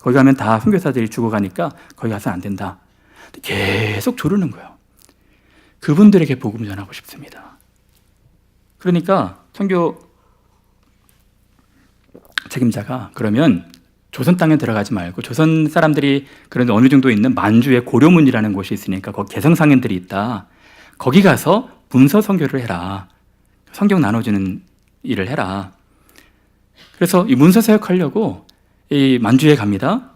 거기 가면 다 선교사들이 죽어가니까 거기 가서는 안 된다. 계속 조르는 거예요. 그분들에게 복음을 전하고 싶습니다. 그러니까 선교 책임자가 그러면 조선 땅에 들어가지 말고 조선 사람들이 그런 어느 정도 있는 만주에 고려문이라는 곳이 있으니까 거기 개성상인들이 있다. 거기 가서 문서 선교를 해라. 성경 나눠주는 일을 해라. 그래서 이 문서 사역하려고 이 만주에 갑니다.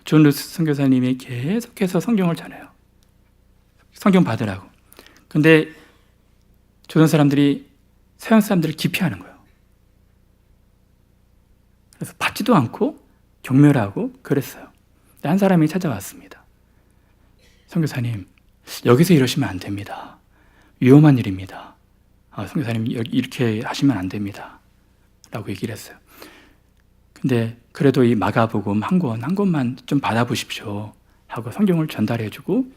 존 루스 선교사님이 계속해서 성경을 전해요. 성경 받으라고. 근데 조선 사람들이 서양 사람들을 기피하는 거예요. 그래서 받지도 않고 경멸하고 그랬어요. 근데 한 사람이 찾아왔습니다. 선교사님, 여기서 이러시면 안 됩니다. 위험한 일입니다. 선교사님, 이렇게 하시면 안 됩니다. 라고 얘기를 했어요. 근데 그래도 이 마가복음 한 권만 좀 받아보십시오. 하고 성경을 전달해주고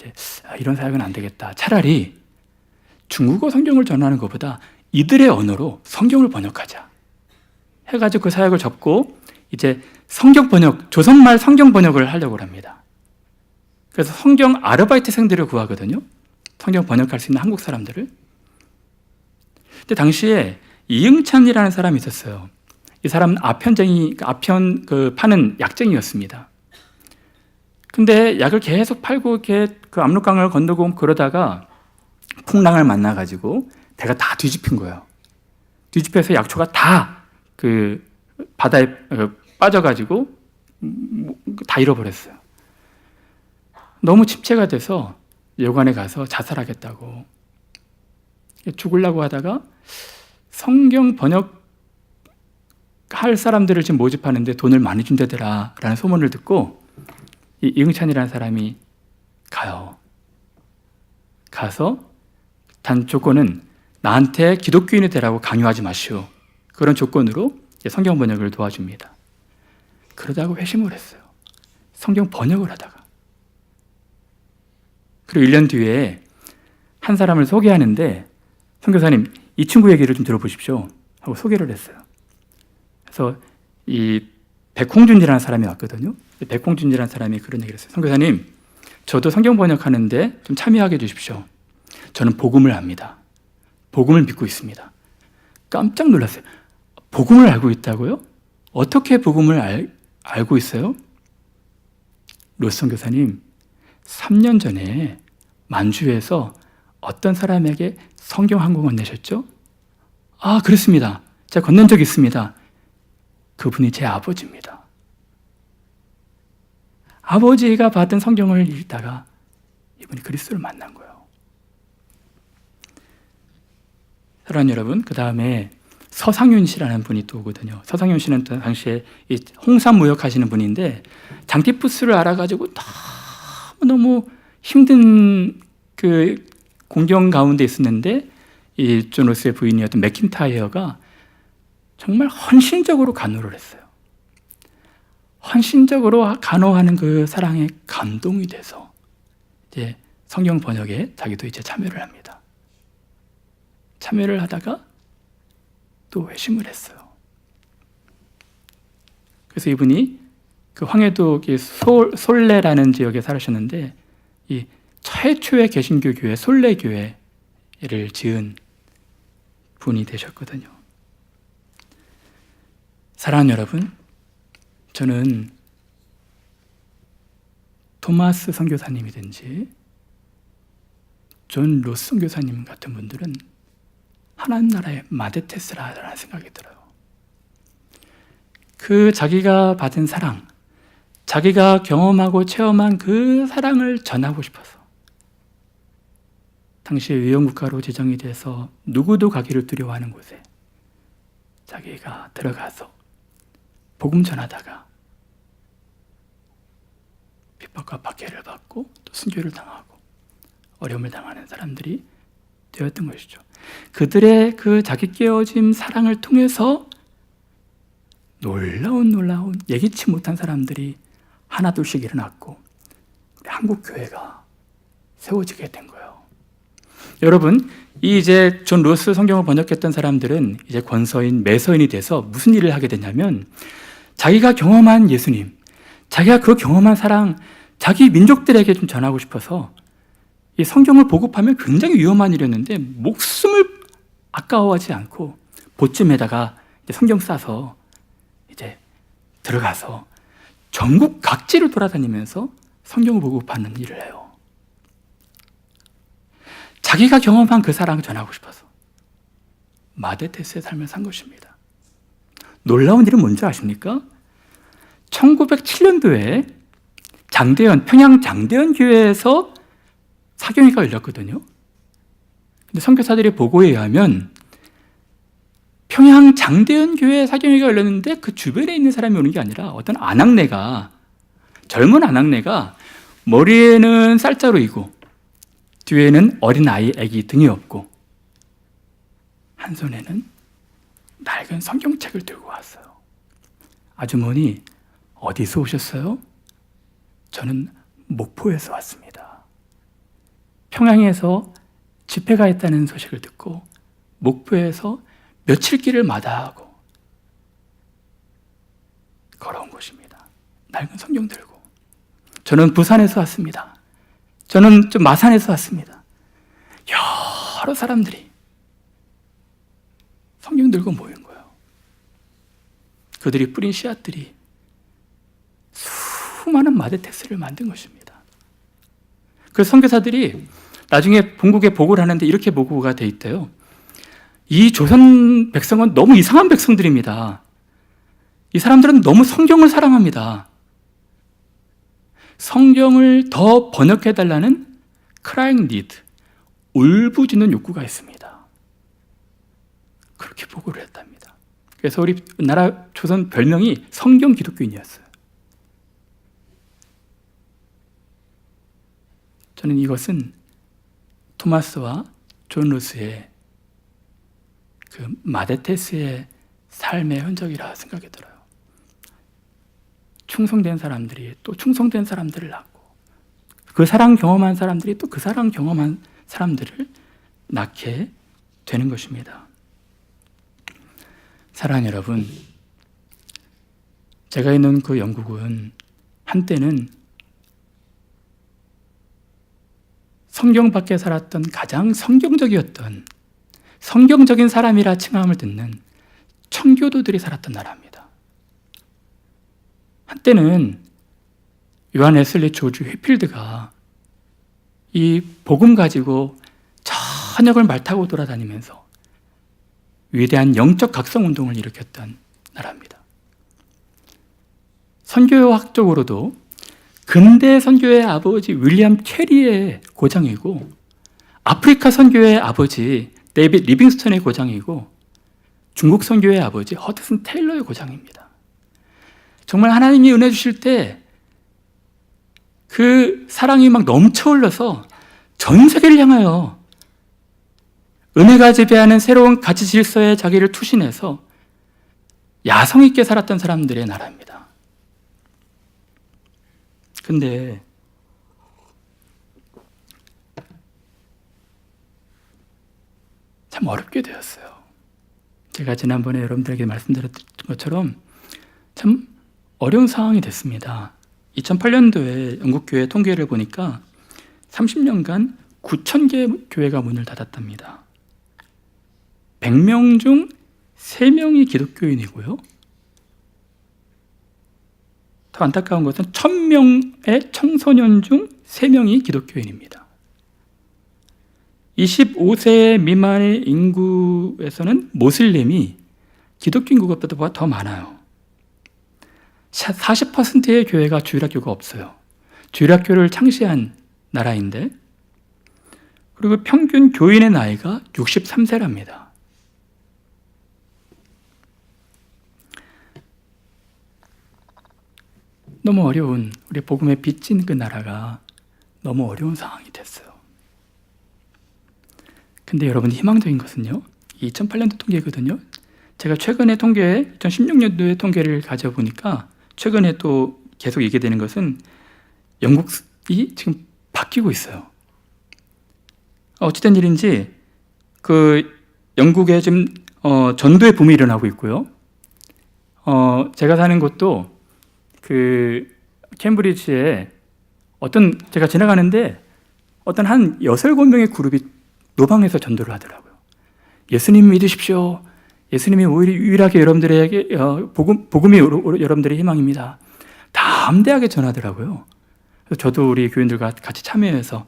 이제 이런 사역은 안 되겠다. 차라리 중국어 성경을 전하는 것보다 이들의 언어로 성경을 번역하자 해가지고 그 사역을 접고 이제 성경 번역, 조선말 성경 번역을 하려고 합니다. 그래서 성경 아르바이트생들을 구하거든요. 성경 번역할 수 있는 한국 사람들을. 근데 당시에 이응찬이라는 사람이 있었어요. 이 사람은 아편 파는 약쟁이였습니다. 근데 약을 계속 팔고 이렇게 그 압록강을 건너고 그러다가 풍랑을 만나가지고 배가 다 뒤집힌 거예요. 뒤집혀서 약초가 다 그 바다에 빠져가지고 다 잃어버렸어요. 너무 침체가 돼서 여관에 가서 자살하겠다고 죽으려고 하다가 성경 번역할 사람들을 지금 모집하는데 돈을 많이 준다더라 라는 소문을 듣고 이 이응찬이라는 사람이 가요. 가서 단 조건은 나한테 기독교인이 되라고 강요하지 마시오. 그런 조건으로 성경 번역을 도와줍니다. 그러다가 회심을 했어요. 성경 번역을 하다가. 그리고 1년 뒤에 한 사람을 소개하는데 선교사님 이 친구 얘기를 좀 들어보십시오 하고 소개를 했어요. 그래서 이 백홍준이라는 사람이 왔거든요. 백홍준이라는 사람이 그런 얘기를 했어요. 선교사님 저도 성경 번역하는데 좀 참여하게 해주십시오. 저는 복음을 압니다. 복음을 믿고 있습니다. 깜짝 놀랐어요. 복음을 알고 있다고요? 어떻게 복음을 알고 있어요? 로스 선교사님 3년 전에 만주에서 어떤 사람에게 성경 한 권을 내셨죠? 아, 그렇습니다. 제가 건넨 적 있습니다. 그분이 제 아버지입니다. 아버지가 받은 성경을 읽다가 이분이 그리스도를 만난 거예요. 사랑하는 여러분, 그 다음에 서상윤 씨라는 분이 또 오거든요. 서상윤 씨는 당시에 이 홍삼 무역하시는 분인데 장티푸스를 알아가지고 너무 힘든 그 공경 가운데 있었는데 이 존 로스의 부인이었던 맥킨타이어가 정말 헌신적으로 간호를 했어요. 헌신적으로 간호하는 그 사랑에 감동이 돼서 이제 성경 번역에 자기도 이제 참여를 합니다. 참여를 하다가 또 회심을 했어요. 그래서 이분이 그 황해도 솔레라는 지역에 살으셨는데 이 최초의 개신교 교회 솔레교회를 지은 분이 되셨거든요. 사랑하는 여러분, 저는 토마스 선교사님이든지 존 로스 선교사님 같은 분들은 하나님 나라의 마데테스라라는 생각이 들어요. 그 자기가 받은 사랑, 자기가 경험하고 체험한 그 사랑을 전하고 싶어서 당시 위험국가로 지정이 돼서 누구도 가기를 두려워하는 곳에 자기가 들어가서 복음 전하다가 핍박과 박해를 받고 또 순교를 당하고 어려움을 당하는 사람들이 되었던 것이죠. 그들의 그 자기 깨어짐 사랑을 통해서 놀라운 예기치 못한 사람들이 하나둘씩 일어났고 한국 교회가 세워지게 된 거예요. 여러분, 이 이제 존 로스 성경을 번역했던 사람들은 이제 권서인, 매서인이 돼서 무슨 일을 하게 되냐면 자기가 경험한 예수님, 자기가 그 경험한 사랑, 자기 민족들에게 좀 전하고 싶어서 이 성경을 보급하면 굉장히 위험한 일이었는데 목숨을 아까워하지 않고 보쯤에다가 성경 싸서 이제 들어가서 전국 각지를 돌아다니면서 성경을 보급하는 일을 해요. 자기가 경험한 그 사랑을 전하고 싶어서 마데테스의 삶을 산 것입니다. 놀라운 일은 뭔지 아십니까? 1907년도에 평양 장대현 교회에서 사경회가 열렸거든요. 근데 선교사들의 보고에 의하면 평양 장대현 교회 사경회가 열렸는데 그 주변에 있는 사람이 오는 게 아니라 어떤 젊은 아낙네가 머리에는 쌀자루이고 뒤에는 어린 아기 등이 없고 한 손에는 낡은 성경책을 들고 왔어요. 아주머니, 어디서 오셨어요? 저는 목포에서 왔습니다. 평양에서 집회가 있다는 소식을 듣고 목포에서 며칠 길을 마다하고 걸어온 곳입니다. 낡은 성경 들고. 저는 부산에서 왔습니다. 저는 좀 마산에서 왔습니다. 여러 사람들이 성경 들고 모인 거예요. 그들이 뿌린 씨앗들이 수많은 마데테스를 만든 것입니다. 그 선교사들이 나중에 본국에 보고를 하는데 이렇게 보고가 돼 있대요. 이 조선 백성은 너무 이상한 백성들입니다. 이 사람들은 너무 성경을 사랑합니다. 성경을 더 번역해달라는 crying need, 울부짖는 욕구가 있습니다. 그렇게 보고를 했답니다. 그래서 우리 나라 조선 별명이 성경 기독교인이었어요. 저는 이것은 토마스와 존 루스의 그 마데테스의 삶의 흔적이라 생각이 들어요. 충성된 사람들이 또 충성된 사람들을 낳고 그 사랑 경험한 사람들이 또 그 사랑 경험한 사람들을 낳게 되는 것입니다. 사랑하는 여러분, 제가 있는 그 영국은 한때는 성경 밖에 살았던 가장 성경적이었던 성경적인 사람이라 칭함을 듣는 청교도들이 살았던 나라입니다. 한때는 요한 웨슬리 조지 휘필드가 이 복음 가지고 저녁을 말 타고 돌아다니면서 위대한 영적 각성 운동을 일으켰던 나라입니다. 선교학적으로도 근대 선교의 아버지 윌리엄 캐리의 고장이고 아프리카 선교의 아버지 데이빗 리빙스턴의 고장이고 중국 선교의 아버지 허드슨 테일러의 고장입니다. 정말 하나님이 은혜 주실 때 그 사랑이 막 넘쳐 흘러서 전 세계를 향하여 은혜가 지배하는 새로운 가치 질서에 자기를 투신해서 야성 있게 살았던 사람들의 나라입니다. 근데 참 어렵게 되었어요. 제가 지난번에 여러분들에게 말씀드렸던 것처럼 참 어려운 상황이 됐습니다. 2008년도에 영국교회 통계를 보니까 30년간 9,000개 교회가 문을 닫았답니다. 100명 중 3명이 기독교인이고요. 더 안타까운 것은 1,000명의 청소년 중 3명이 기독교인입니다. 25세 미만의 인구에서는 모슬림이 기독교 인구보다 더 많아요. 40%의 교회가 주일학교가 없어요. 주일학교를 창시한 나라인데, 그리고 평균 교인의 나이가 63세랍니다. 너무 어려운, 우리 복음에 빚진 그 나라가 너무 어려운 상황이 됐어요. 근데 여러분, 희망적인 것은요, 2008년도 통계거든요. 제가 최근에 2016년도에 통계를 가져보니까 최근에 또 계속 얘기되는 것은 영국이 지금 바뀌고 있어요. 어찌된 일인지 그 영국에 지금 전도의 붐이 일어나고 있고요. 제가 사는 곳도 그 캠브리지에 제가 지나가는데 어떤 한 6-7명의 그룹이 노방에서 전도를 하더라고요. 예수님 믿으십시오. 예수님이 유일하게 여러분들에게 복음이 여러분들의 희망입니다. 담대하게 전하더라고요. 그래서 저도 우리 교인들과 같이 참여해서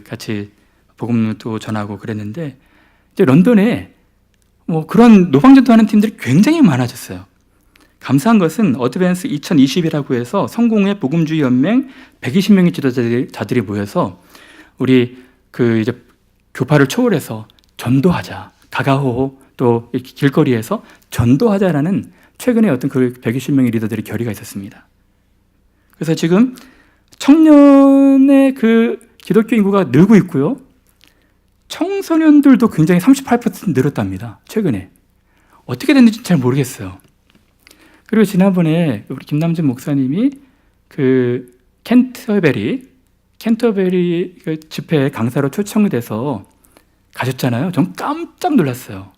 같이 복음도 전하고 그랬는데, 이제 런던에 그런 노방전도하는 팀들이 굉장히 많아졌어요. 감사한 것은 어드밴스 2020이라고 해서 성공회 복음주의 연맹 120명의 지도자들이 모여서 우리 이제 교파를 초월해서 전도하자, 가가호 또 길거리에서 전도하자라는 최근에 어떤 그 120명의 리더들의 결의가 있었습니다. 그래서 지금 청년의 그 기독교 인구가 늘고 있고요. 청소년들도 굉장히 38% 늘었답니다. 최근에. 어떻게 됐는지 잘 모르겠어요. 그리고 지난번에 우리 김남준 목사님이 그 캔터베리 캔터베리 집회에 강사로 초청돼서 가셨잖아요. 전 깜짝 놀랐어요.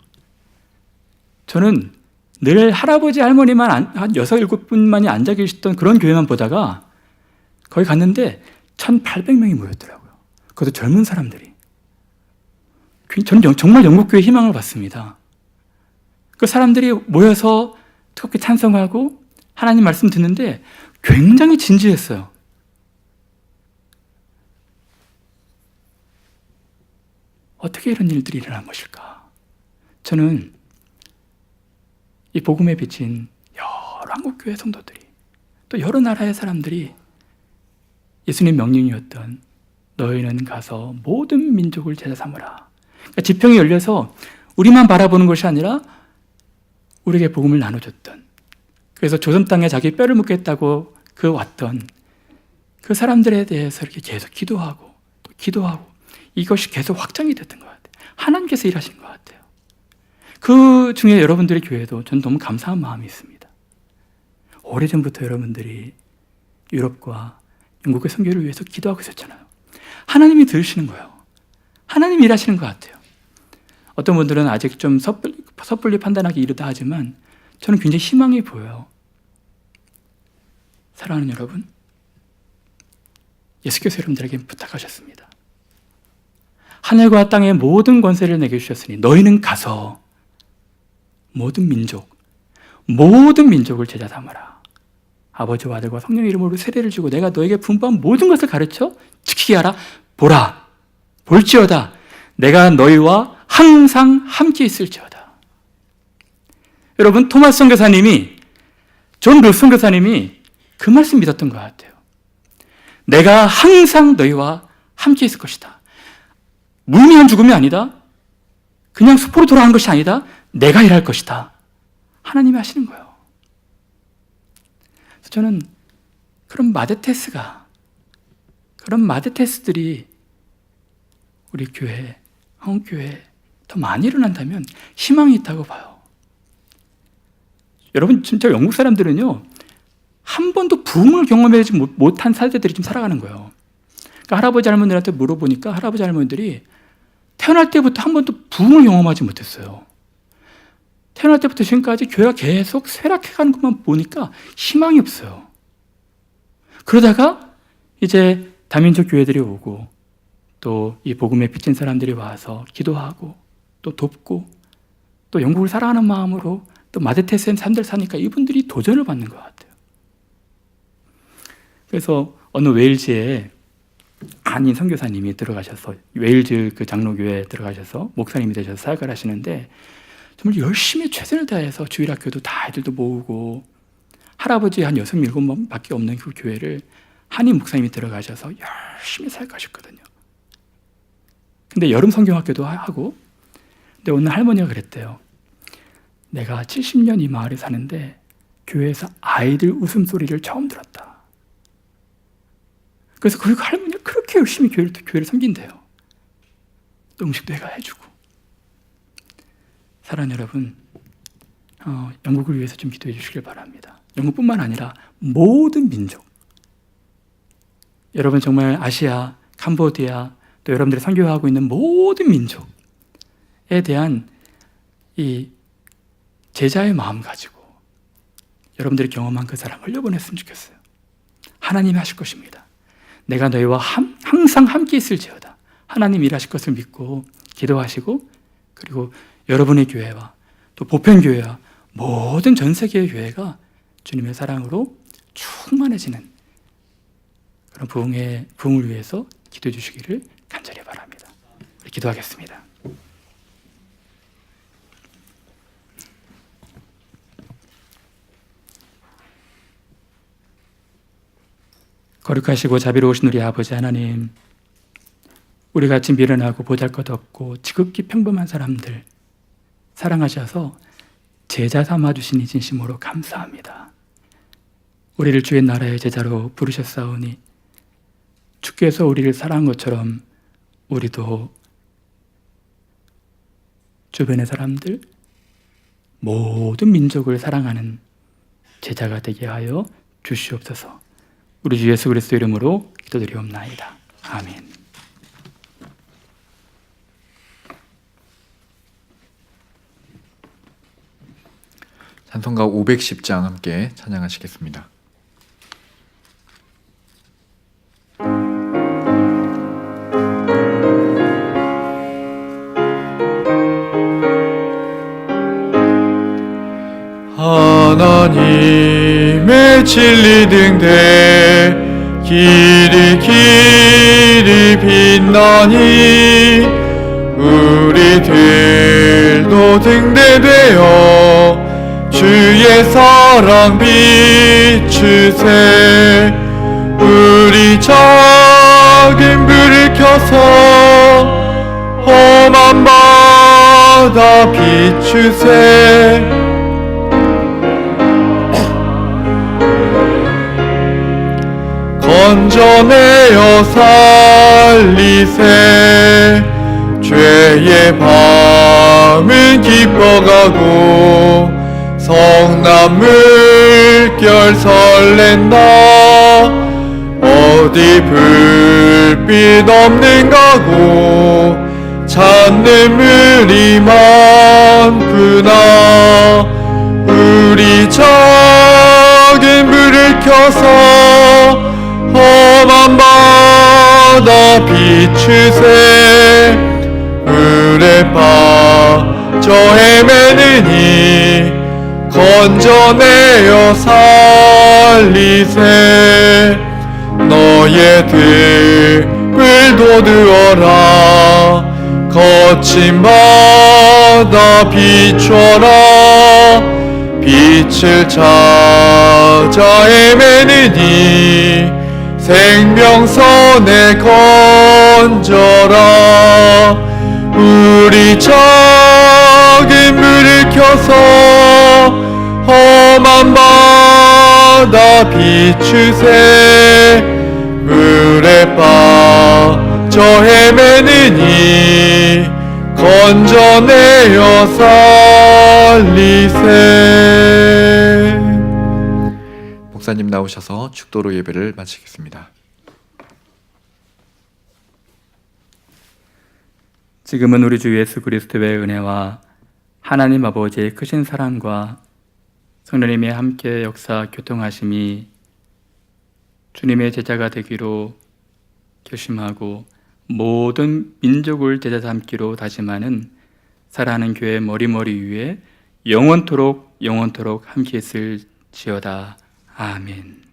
저는 늘 할아버지 할머니만 한 6, 7분만이 앉아 계셨던 그런 교회만 보다가 거기 갔는데 1,800명이 모였더라고요. 그것도 젊은 사람들이. 저는 정말 영국교회 희망을 받습니다. 그 사람들이 모여서 뜨겁게 찬성하고 하나님 말씀 듣는데 굉장히 진지했어요. 어떻게 이런 일들이 일어난 것일까? 저는 이 복음에 비친 여러 한국교회 성도들이 또 여러 나라의 사람들이 예수님 명령이었던 너희는 가서 모든 민족을 제자 삼으라. 그러니까 지평이 열려서 우리만 바라보는 것이 아니라 우리에게 복음을 나눠줬던, 그래서 조선 땅에 자기 뼈를 묻겠다고 왔던 그 사람들에 대해서 이렇게 계속 기도하고 또 기도하고 이것이 계속 확장이 됐던 것 같아요. 하나님께서 일하신 것 같아요. 그 중에 여러분들의 교회도 저는 너무 감사한 마음이 있습니다. 오래전부터 여러분들이 유럽과 영국의 선교를 위해서 기도하고 있었잖아요. 하나님이 들으시는 거예요. 하나님이 일하시는 것 같아요. 어떤 분들은 아직 좀 섣불리 판단하기 이르다 하지만 저는 굉장히 희망이 보여요. 사랑하는 여러분, 예수께서 여러분들에게 부탁하셨습니다. 하늘과 땅의 모든 권세를 내게 주셨으니 너희는 가서 모든 민족을 제자 삼으라. 아버지와 아들과 성령의 이름으로 세례를 주고 내가 너에게 분부한 모든 것을 가르쳐 지키게 하라. 보라, 볼지어다 내가 너희와 항상 함께 있을지어다. 여러분, 토마스 선교사님이, 존 루스 선교사님이 그 말씀 믿었던 것 같아요. 내가 항상 너희와 함께 있을 것이다. 무의미한 죽음이 아니다. 그냥 숲으로 돌아가는 것이 아니다. 내가 일할 것이다. 하나님이 하시는 거예요. 그래서 저는 그런 마데테스들이 우리 교회, 한국교회에 더 많이 일어난다면 희망이 있다고 봐요. 여러분, 진짜 영국 사람들은요, 한 번도 부흥을 경험하지 못한 세대들이 좀 살아가는 거예요. 그러니까 할아버지 할머니한테 물어보니까 할아버지 할머니들이 태어날 때부터 한 번도 부흥을 경험하지 못했어요. 태어날 때부터 지금까지 교회가 계속 쇠락해가는 것만 보니까 희망이 없어요. 그러다가 이제 다민족 교회들이 오고 또 이 복음에 비친 사람들이 와서 기도하고 또 돕고 또 영국을 사랑하는 마음으로 또 마데테스에 사람들 사니까 이분들이 도전을 받는 것 같아요. 그래서 어느 웨일즈에 한인 선교사님이 들어가셔서 웨일즈 그 장로교회에 들어가셔서 목사님이 되셔서 사역을 하시는데 정말 열심히 최선을 다해서 주일학교도 다 아이들도 모으고 할아버지 한 6, 7명밖에 없는 그 교회를 한인 목사님이 들어가셔서 열심히 사역하셨거든요. 근데 여름 성경학교도 하고, 근데 어느 할머니가 그랬대요. 내가 70년 이 마을에 사는데 교회에서 아이들 웃음소리를 처음 들었다. 그래서 그 할머니가 그렇게 열심히 교회를 섬긴대요. 또 음식도 해가 해주고. 사랑하는 여러분, 영국을 위해서 좀 기도해 주시길 바랍니다. 영국뿐만 아니라 모든 민족, 여러분 정말 아시아, 캄보디아, 또 여러분들이 선교하고 있는 모든 민족에 대한 이 제자의 마음 가지고 여러분들이 경험한 그 사랑 흘려보냈으면 좋겠어요. 하나님이 하실 것입니다. 내가 너희와 항상 함께 있을지어다. 하나님 일하실 것을 믿고 기도하시고, 그리고 여러분의 교회와 또 보편교회와 모든 전 세계의 교회가 주님의 사랑으로 충만해지는 그런 부흥을 위해서 기도해 주시기를 간절히 바랍니다. 우리 기도하겠습니다. 거룩하시고 자비로우신 우리 아버지 하나님, 우리같이 미련하고 보잘것없고 지극히 평범한 사람들 사랑하셔서 제자 삼아주시니 진심으로 감사합니다. 우리를 주의 나라의 제자로 부르셨사오니 주께서 우리를 사랑한 것처럼 우리도 주변의 사람들, 모든 민족을 사랑하는 제자가 되게 하여 주시옵소서. 우리 주 예수 그리스도 이름으로 기도드리옵나이다. 아멘. 찬송가 510장 함께 찬양하시겠습니다. 하나님의 진리 등대 길이 빛나니 우리들도 등대되어 주의 사랑 비추세. 우리 작은 불을 켜서 험한 바다 비추세. 건져내어 살리세. 죄의 밤은 기뻐가고 성남 물결 설렌다. 어디 불빛 없는가고 찾는 물이 많구나. 우리 작은 불을 켜서 험한 바다 비추세. 물에 빠져 헤매느니 건져내어 살리세. 너의 등을 돋우어라. 거친 바다 비춰라. 빛을 찾아 헤매느니 생명선에 건져라. 우리 작은 불을 켜서 험한 바다 비추세. 물에 빠져 헤매느니 건져내어 살리세. 목사님 나오셔서 축도로 예배를 마치겠습니다. 지금은 우리 주 예수 그리스도의 은혜와 하나님 아버지의 크신 사랑과 성령님의 함께 역사 교통하심이 주님의 제자가 되기로 결심하고 모든 민족을 제자 삼기로 다짐하는 사랑하는 교회 머리머리 위에 영원토록 함께 있을지어다. 아멘.